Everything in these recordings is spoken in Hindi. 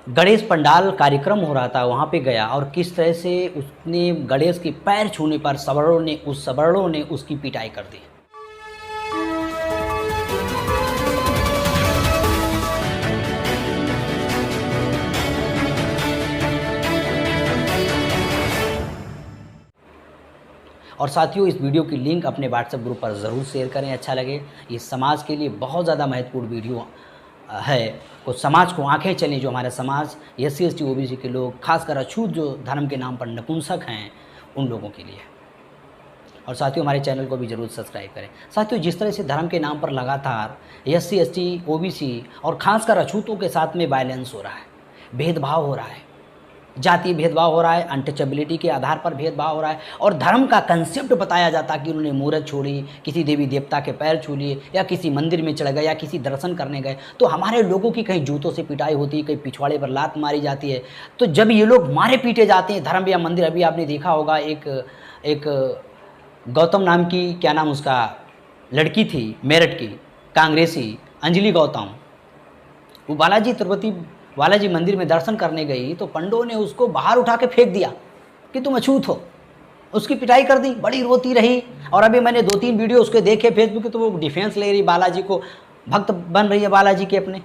गणेश पंडाल कार्यक्रम हो रहा था, वहाँ पे गया और किस तरह से उसने गणेश के पैर छूने पर सवर्णों ने उसकी पिटाई कर दी। और साथियों, इस वीडियो की लिंक अपने व्हाट्सएप ग्रुप पर ज़रूर शेयर करें, अच्छा लगे। ये समाज के लिए बहुत ज़्यादा महत्वपूर्ण वीडियो है। कुछ समाज को आंखें चलें, जो हमारा समाज SC ST OBC के लोग, खासकर अछूत जो धर्म के नाम पर नपुंसक हैं, उन लोगों के लिए। और साथियों, हमारे चैनल को भी ज़रूर सब्सक्राइब करें। साथियों, जिस तरह से धर्म के नाम पर लगातार SC ST OBC और खासकर अछूतों के साथ में वायलेंस हो रहा है, भेदभाव हो रहा है, जातीय भेदभाव हो रहा है, अनटचेबिलिटी के आधार पर भेदभाव हो रहा है, और धर्म का कंसेप्ट बताया जाता कि उन्होंने मूरत छोड़ी, किसी देवी देवता के पैर छू लिए, या किसी मंदिर में चढ़ गए, या किसी दर्शन करने गए, तो हमारे लोगों की कहीं जूतों से पिटाई होती है, कहीं पिछवाड़े पर लात मारी जाती है। तो जब ये लोग मारे पीटे जाते हैं धर्म या मंदिर, अभी आपने देखा होगा एक गौतम नाम की, क्या नाम उसका, लड़की थी मेरठ की, कांग्रेसी अंजलि गौतम, वो बालाजी मंदिर में दर्शन करने गई, तो पंडों ने उसको बाहर उठा के फेंक दिया कि तुम अछूत हो, उसकी पिटाई कर दी, बड़ी रोती रही। और अभी मैंने 2-3 वीडियो उसके देखे फेसबुक पे, तो वो डिफेंस ले रही, बालाजी को भक्त बन रही है बालाजी के अपने।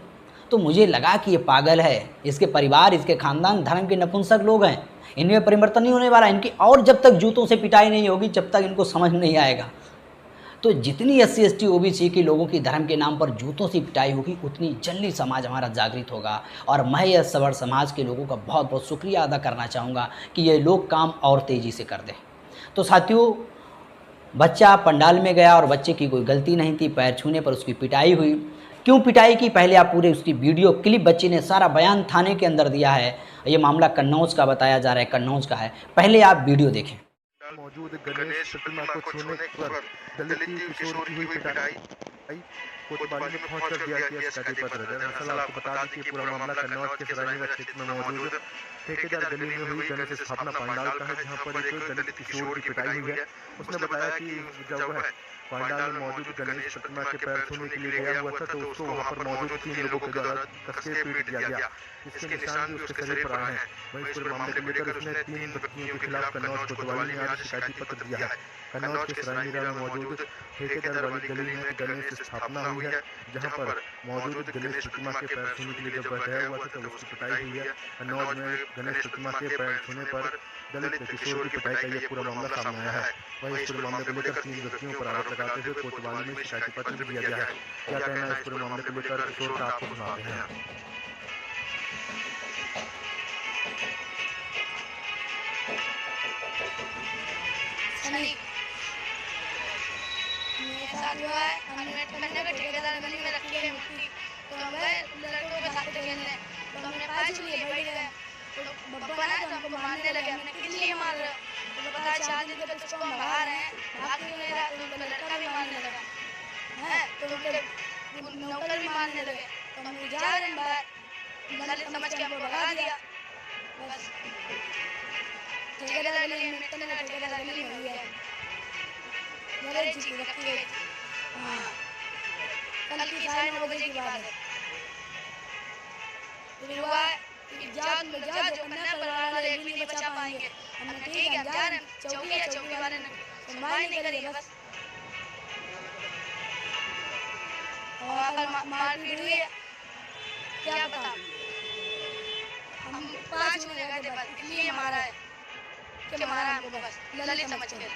तो मुझे लगा कि ये पागल है, इसके परिवार, इसके खानदान धर्म के नपुंसक लोग हैं, इनमें परिवर्तन नहीं होने वाला इनकी, और जब तक जूतों से पिटाई नहीं होगी जब तक इनको समझ नहीं आएगा। तो जितनी SC ST OBC के लोगों की धर्म के नाम पर जूतों से पिटाई होगी, उतनी जल्दी समाज हमारा जागृत होगा। और मैं यह सवर्ण समाज के लोगों का बहुत बहुत शुक्रिया अदा करना चाहूँगा कि ये लोग काम और तेज़ी से कर दें। तो साथियों, बच्चा पंडाल में गया और बच्चे की कोई गलती नहीं थी, पैर छूने पर उसकी पिटाई हुई। क्यों पिटाई की, पहले आप पूरे उसकी वीडियो क्लिप, बच्चे ने सारा बयान थाने के अंदर दिया है। ये मामला कन्नौज का बताया जा रहा है, कन्नौज का है, पहले आप वीडियो देखें। मौजूद गणेश प्रतिमा को छूने पर दलित किशोर की हुई पिटाई कोतवाली में पहुंच कर दिया गया शिकायती पत्र। दरअसल आपको बता दें कि पूरा मामला कन्नौज के सरायनगर क्षेत्र में मौजूद ठेकेदार गली में हुई गणेश स्थापना पंडाल का है, जहां पर एक दलित किशोर की पिटाई हुई है। उसने बताया कि जब वह पंडाल में मौजूद गणेश प्रतिमा के पैर छूने के लिए गया हुआ था, तो उसको वहां पर मौजूद 3 लोगों के द्वारा कसके पीट दिया गया, जिसके निशान भी उसके शरीर पर आए हैं। वहीं इस पूरे मामले को लेकर उसने 3 व्यक्तियों के खिलाफ कन्नौज कोतवाली में आज शिकायती पत्र दिया है। कन्नौज के सरायनीरा में मौजूद ठेकेदार वाली गली में गणेश स्थापना हुई है, जहां पर मौजूद गणेश प्रतिमा के पैर छूने के लिए जब वह गया हुआ था तब उसकी पिटाई हुई है। कन्नौज में गणेश प्रतिमा के पैर छूने पर दलित किशोर की पिटाई का यह पूरा मामला सामने आया है। वहीं इस पूरे मामले को लेकर 3 व्यक्तियों पर आरोप लगाते हुए कोतवाली में शिकायती पत्र दिया गया है। क्या कहना है इस पूरे मामले को लेकर, किशोर का आपको सुनाते हैं। मेरे साथ हुआ है, हमने ठेकेदार गली में रखी है मिट्टी, तो हम गए लड़कों के साथ खेलने, तो हमने पाँच लिए बैठ गए, तो बब्बा ना तो हमको मारने लगे। हमने किस लिए मार रहे हो, तो पता 4 दिन तक उसको हम बाहर हैं, भाग भी नहीं रहा, तो उनका लड़का भी मारने लगा है, तो उनके नौकर भी मारने लगे। तो हम जा रहे हैं बाहर, दलित समझ के हमको भगा दिया। बस ठेकेदार गली में ठेकेदार गली में हुई है, मेरे जी रखी गई। हाँ, कल की 9:30 बजे की बात है। फिर हुआ जाओ जो कन्या परिवार वाले एक भी नहीं बचा पाएंगे। हमने ठीक है, हम जा रहे हैं, चौकी है, चौकी वाले ने सुनवाई नहीं करी है, बस और आकर मारपीट हुई है। क्या पता, हम 5 मिनट गए थे, बस इसलिए मारा है कि मारा हमको, बस ललित समझ के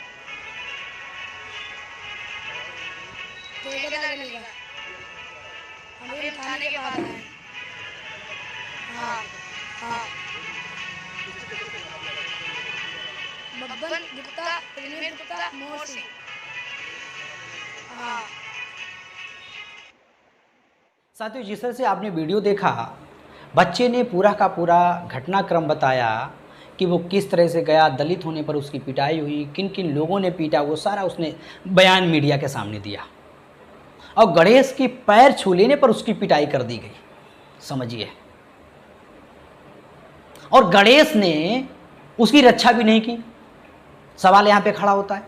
ठेकेदार गली का। अभी हम थाने के पास हैं। हाँ हाँ, बब्बन गुप्ता, प्रेमी गुप्ता, मोहर सिंह। हाँ साथियों, जिस तरह से आपने वीडियो देखा, बच्चे ने पूरा का पूरा घटनाक्रम बताया कि वो किस तरह से गया, दलित होने पर उसकी पिटाई हुई, किन किन लोगों ने पीटा, वो सारा उसने बयान मीडिया के सामने दिया। और गणेश की पैर छू लेने पर उसकी पिटाई कर दी गई, समझिए। और गणेश ने उसकी रक्षा भी नहीं की। सवाल यहाँ पे खड़ा होता है,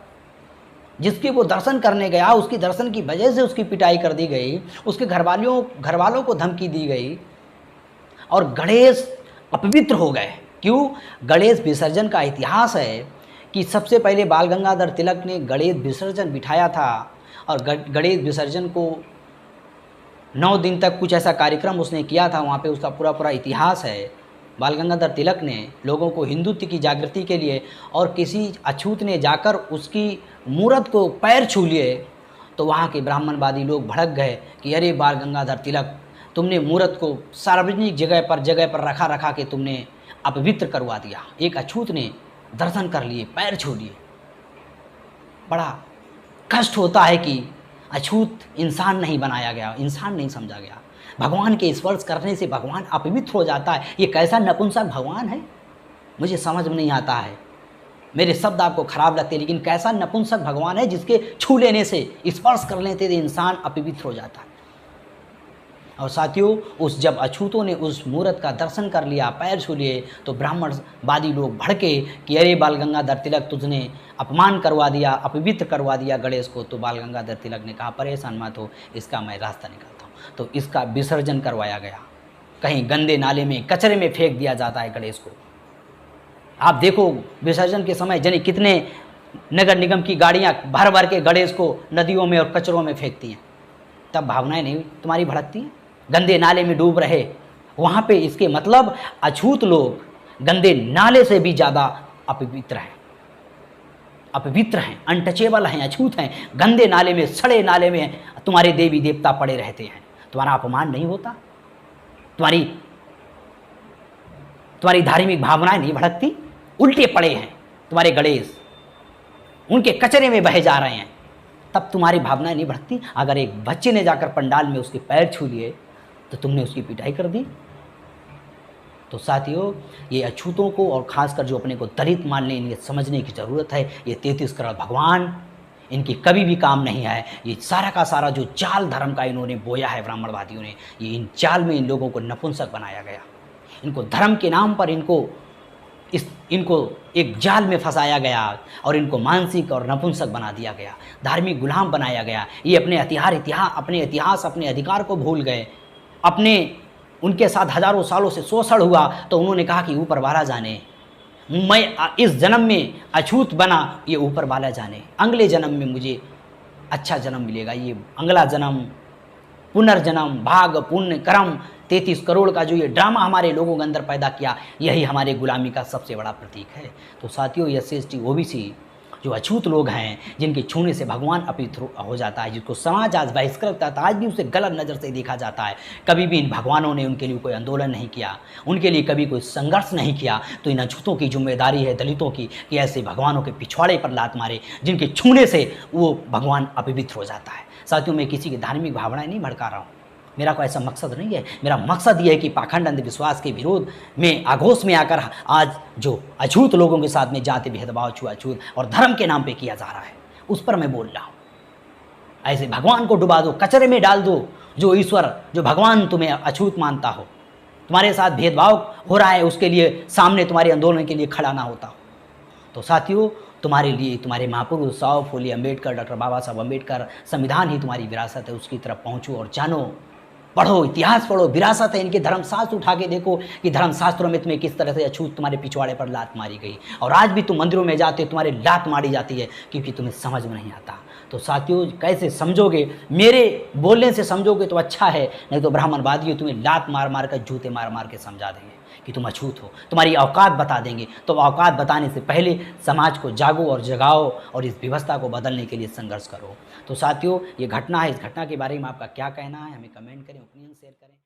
जिसके वो दर्शन करने गया, उसकी दर्शन की वजह से उसकी पिटाई कर दी गई, उसके घर वालों को धमकी दी गई, और गणेश अपवित्र हो गए। क्यों? गणेश विसर्जन का इतिहास है कि सबसे पहले बाल गंगाधर तिलक ने गणेश विसर्जन बिठाया था और गणेश विसर्जन को 9 दिन तक कुछ ऐसा कार्यक्रम उसने किया था, वहाँ पे उसका पूरा इतिहास है। बाल गंगाधर तिलक ने लोगों को हिंदुत्व की जागृति के लिए, और किसी अछूत ने जाकर उसकी मूर्त को पैर छू लिए तो वहाँ के ब्राह्मणवादी लोग भड़क गए कि अरे बाल गंगाधर तिलक, तुमने मूर्त को सार्वजनिक जगह पर रखा के तुमने अपवित्र करवा दिया। एक अछूत ने दर्शन कर लिए, पैर छू लिए। बड़ा कष्ट होता है कि अछूत इंसान नहीं बनाया गया, इंसान नहीं समझा गया। भगवान के स्पर्श करने से भगवान अपवित्र हो जाता है। ये कैसा नपुंसक भगवान है, मुझे समझ में नहीं आता है। मेरे शब्द आपको खराब लगते हैं, लेकिन कैसा नपुंसक भगवान है जिसके छू लेने से, स्पर्श कर लेते से इंसान अपवित्र हो जाता है। और साथियों, उस जब अछूतों ने उस मूर्त का दर्शन कर लिया, पैर छू लिए, तो ब्राह्मणवादी लोग भड़के कि अरे बाल गंगाधर तिलक, तुझने अपमान करवा दिया, अपवित्र करवा दिया गणेश को। तो बाल गंगाधर तिलक ने कहा परेशान मत हो, इसका मैं रास्ता निकालता हूँ। तो इसका विसर्जन करवाया गया। कहीं गंदे नाले में, कचरे में फेंक दिया जाता है गणेश को। आप देखो विसर्जन के समय जाने कितने नगर निगम की गाड़ियाँ भर के गणेश को नदियों में और कचरों में फेंकती हैं। तब भावनाएं नहीं तुम्हारी भड़कती हैं? गंदे नाले में डूब रहे वहाँ पे, इसके मतलब अछूत लोग गंदे नाले से भी ज़्यादा अपवित्र हैं, अनटचेबल हैं, अछूत हैं। गंदे नाले में, सड़े नाले में तुम्हारे देवी देवता पड़े रहते हैं। तुम्हारा अपमान नहीं होता? तुम्हारी धार्मिक भावनाएं नहीं भड़कती? उल्टे पड़े हैं तुम्हारे गणेश, उनके कचरे में बहे जा रहे हैं, तब तुम्हारी भावनाएं नहीं भड़कती? अगर एक बच्चे ने जाकर पंडाल में उसके पैर छू लिए तो तुमने उसकी पिटाई कर दी। तो साथियों, ये अछूतों को और खासकर जो अपने को दलित मानने, इन्हें समझने की ज़रूरत है। ये 33 करोड़ भगवान इनकी कभी भी काम नहीं है। ये सारा का सारा जो जाल धर्म का इन्होंने बोया है ब्राह्मणवादियों ने, ये इन जाल में इन लोगों को नपुंसक बनाया गया। इनको धर्म के नाम पर इनको एक जाल में फंसाया गया और इनको मानसिक और नपुंसक बना दिया गया, धार्मिक गुलाम बनाया गया। ये अपने इतिहास, अपने अधिकार को भूल गए। उनके साथ हजारों सालों से शोषण हुआ तो उन्होंने कहा कि ऊपर वाला जाने, मैं इस जन्म में अछूत बना, ये ऊपर वाला जाने, अगले जन्म में मुझे अच्छा जन्म मिलेगा। ये अगला जन्म, पुनर्जन्म, भाग, पुण्य, कर्म, 33 करोड़ का जो ये ड्रामा हमारे लोगों के अंदर पैदा किया, यही हमारे गुलामी का सबसे बड़ा प्रतीक है। तो साथियों, SC/ST OBC जो अछूत लोग हैं, जिनके छूने से भगवान अपवित्र हो जाता है, जिसको समाज आज बहिष्कृत करता है, आज भी उसे गलत नज़र से देखा जाता है। कभी भी इन भगवानों ने उनके लिए कोई आंदोलन नहीं किया, उनके लिए कभी कोई संघर्ष नहीं किया। तो इन अछूतों की जिम्मेदारी है, दलितों की, कि ऐसे भगवानों के पिछवाड़े पर लात मारे जिनके छूने से वो भगवान अपवित्र हो जाता है। साथियों, मैं किसी की धार्मिक भावनाएं नहीं भड़का रहा हूँ, मेरा कोई ऐसा मकसद नहीं है। मेरा मकसद ये है कि पाखंड अंधविश्वास के विरोध में, आघोष में आकर आज जो अछूत लोगों के साथ में जाति भेदभाव, छुआछूत और धर्म के नाम पे किया जा रहा है, उस पर मैं बोल रहा हूँ। ऐसे भगवान को डुबा दो, कचरे में डाल दो, जो ईश्वर, जो भगवान तुम्हें अछूत मानता हो, तुम्हारे साथ भेदभाव हो रहा है, उसके लिए सामने तुम्हारे आंदोलन के लिए खड़ा ना होता हो। तो साथियों, तुम्हारे लिए तुम्हारे महापुरुष साहब फूले अम्बेडकर, डॉक्टर बाबा साहब अम्बेडकर, संविधान ही तुम्हारी विरासत है, उसकी तरफ पहुँचो और जानो, पढ़ो, इतिहास पढ़ो, विरासत है। इनके धर्मशास्त्र उठा के देखो कि धर्मशास्त्रों में तुम्हें किस तरह से अछूत तुम्हारे पिछवाड़े पर लात मारी गई। और आज भी तुम मंदिरों में जाते हो, तुम्हारे लात मारी जाती है क्योंकि तुम्हें समझ में नहीं आता। तो साथियों, कैसे समझोगे? मेरे बोलने से समझोगे तो अच्छा है, नहीं तो ब्राह्मणवादी तुम्हें लात मार मार कर, जूते मार मार के समझा देंगे कि तुम अछूत हो, तुम्हारी औकात बता देंगे। तो औकात बताने से पहले समाज को जागो और जगाओ और इस व्यवस्था को बदलने के लिए संघर्ष करो। तो साथियों, ये घटना है, इस घटना के बारे में आपका क्या कहना है, हमें कमेंट करें, ओपिनियन शेयर करें।